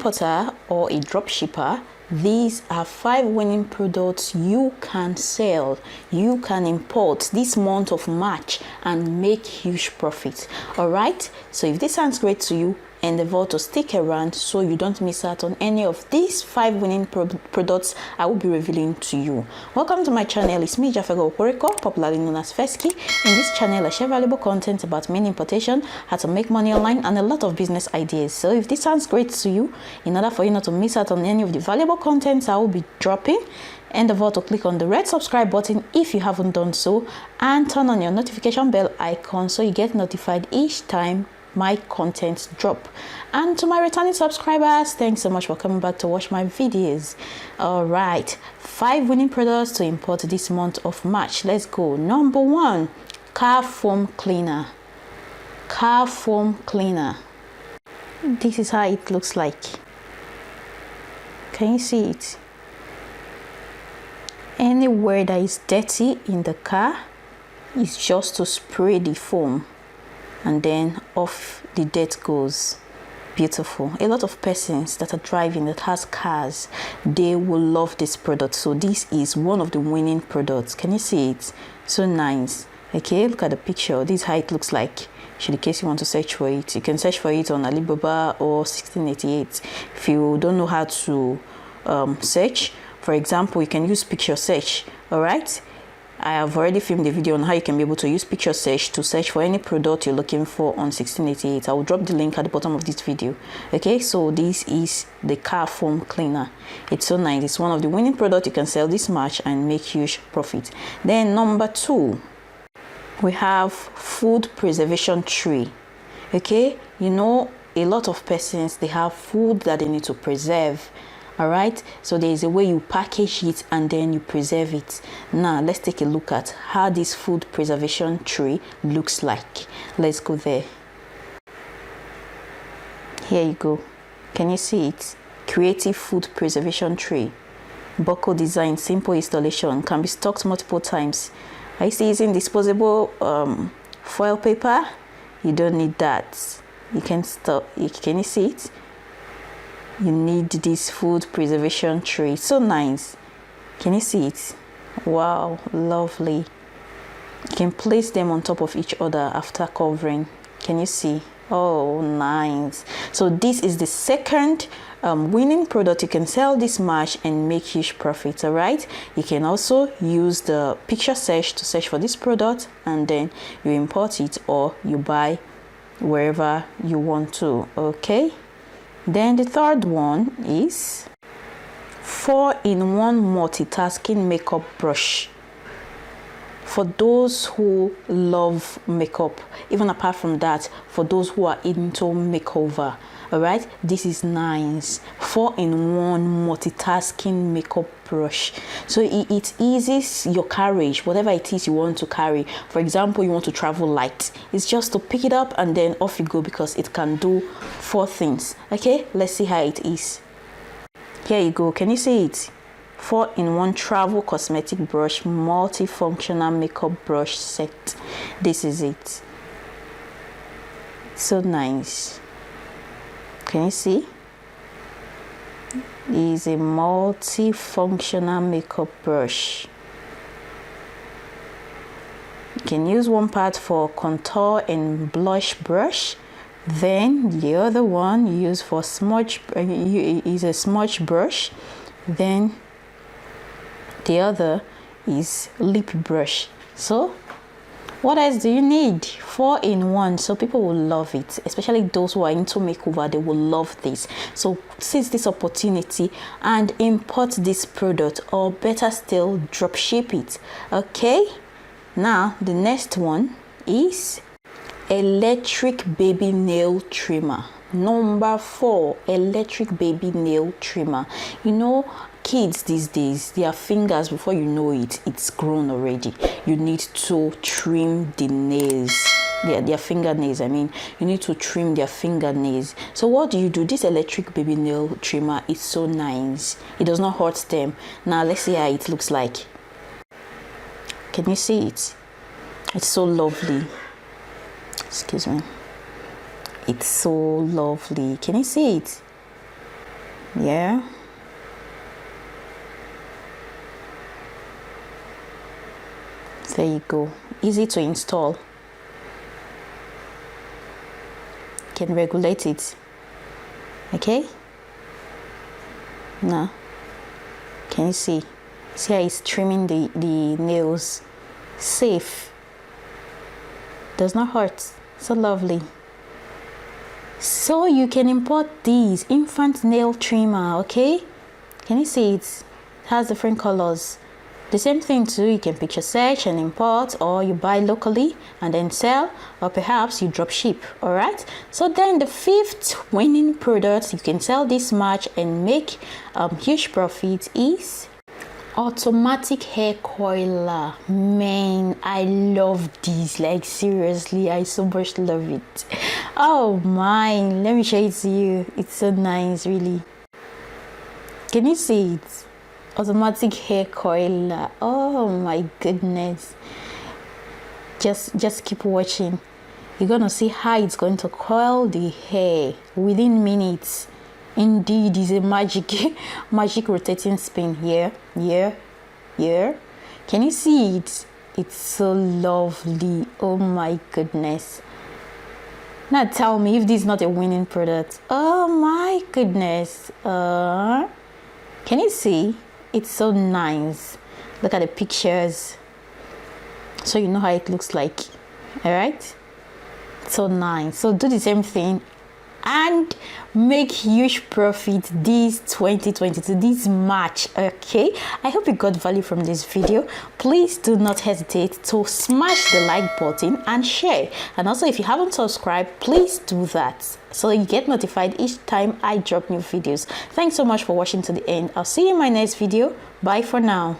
importer or a drop shipper, these are 5 winning products you can sell, you can import this month of March and make huge profits. All right, so if this sounds great to you, endeavor to stick around so you don't miss out on any of these 5 winning products I will be revealing to you. Welcome to my channel. It's me, Jahfegor Ohworeko, popularly known as FESKY. In this channel I share valuable content about meat importation, how to make money online, and a lot of business ideas. So if this sounds great to you, in order for you not to miss out on any of the valuable contents I will be dropping, endeavor to click on the red subscribe button if you haven't done so, and turn on your notification bell icon so you get notified each time my content drop. And to my returning subscribers, thanks so much for coming back to watch my videos. All right, 5 winning products to import this month of March. Let's go. Number 1, car foam cleaner. Car foam cleaner. This is how it looks like. Can you see it? Anywhere that is dirty in the car is just to spray the foam, and then off the dirt goes. Beautiful. A lot of persons that are driving, that has cars, they will love this product. So this is one of the winning products. Can you see it? So nice. Okay, look at the picture. This is how it looks like. In case you want to search for it, you can search for it on Alibaba or 1688. If you don't know how to search, for example, you can use picture search. All right, I have already filmed a video on how you can be able to use picture search to search for any product you're looking for on 1688. I will drop the link at the bottom of this video. Okay, so this is the car foam cleaner. It's so nice. It's one of the winning products you can sell this March and make huge profit. Then number 2, we have food preservation tray. Okay, you know, a lot of persons, they have food that they need to preserve. All right, so there is a way you package it and then you preserve it. Now let's take a look at how this food preservation tray looks like. Let's go there. Here you go. Can you see it? Creative food preservation tray. Buckle design, simple installation, can be stocked multiple times. Are you still using disposable foil paper? You don't need that. You can stop. Can you see it? You need this food preservation tray. So nice. Can you see it? Wow, lovely. You can place them on top of each other after covering. Can you see? Oh, nice. So this is the second winning product you can sell this March and make huge profits. All right, you can also use the picture search to search for this product, and then you import it or you buy wherever you want to. Okay, then the third one is 4-in-1 multitasking makeup brush. For those who love makeup, even apart from that, for those who are into makeover. All right, this is nice. 4-in-1 multitasking makeup brush. So it eases your carriage, whatever it is you want to carry. For example, you want to travel light, it's just to pick it up and then off you go, because it can do 4 things. Okay, let's see how it is. Here you go. Can you see it? 4-in-1 travel cosmetic brush, multifunctional makeup brush set. This is it. So nice. Can you see? It is a multifunctional makeup brush. You can use one part for contour and blush brush, then the other one you use for smudge, is a smudge brush, then the other is lip brush. So what else do you need? 4-in-1. So people will love it, especially those who are into makeover. They will love this. So seize this opportunity and import this product, or better still, drop ship it. Okay, now the next one is electric baby nail trimmer. Number 4, electric baby nail trimmer. You know, kids these days, their fingers, before you know it, it's grown already. You need to trim the nails, their fingernails. I mean, you need to trim their fingernails. So what do? This electric baby nail trimmer is so nice. It does not hurt them. Now let's see how it looks like. Can you see it? It's so lovely. Excuse me. It's so lovely. Can you see it? Yeah. There you go. Easy to install. Can regulate it. Okay. Now, can you see? See how it's trimming the nails. Safe. Does not hurt. So lovely. So you can import these infant nail trimmer. Okay. Can you see it? It has different colors. The same thing too, you can picture search and import, or you buy locally and then sell, or perhaps you drop ship. All right, so then the fifth winning product you can sell this much and make huge profit is automatic hair coiler. Man, I love this, like seriously, I so much love it. Oh my, let me show it to you. It's so nice, really. Can you see it? Automatic hair coiler. Oh my goodness, just keep watching. You're gonna see how it's going to coil the hair within minutes. Indeed, it's a magic rotating spin. Here. Can you see it? It's so lovely. Oh my goodness. Now tell me if this is not a winning product. Oh my goodness. Can you see? It's so nice. Look at the pictures, so you know how it looks like. All right, so nice. So do the same thing and make huge profit this 2022, this March. Okay, I hope you got value from this video. Please do not hesitate to smash the like button and share, and also if you haven't subscribed, please do that so you get notified each time I drop new videos. Thanks so much for watching to the end. I'll see you in my next video. Bye for now.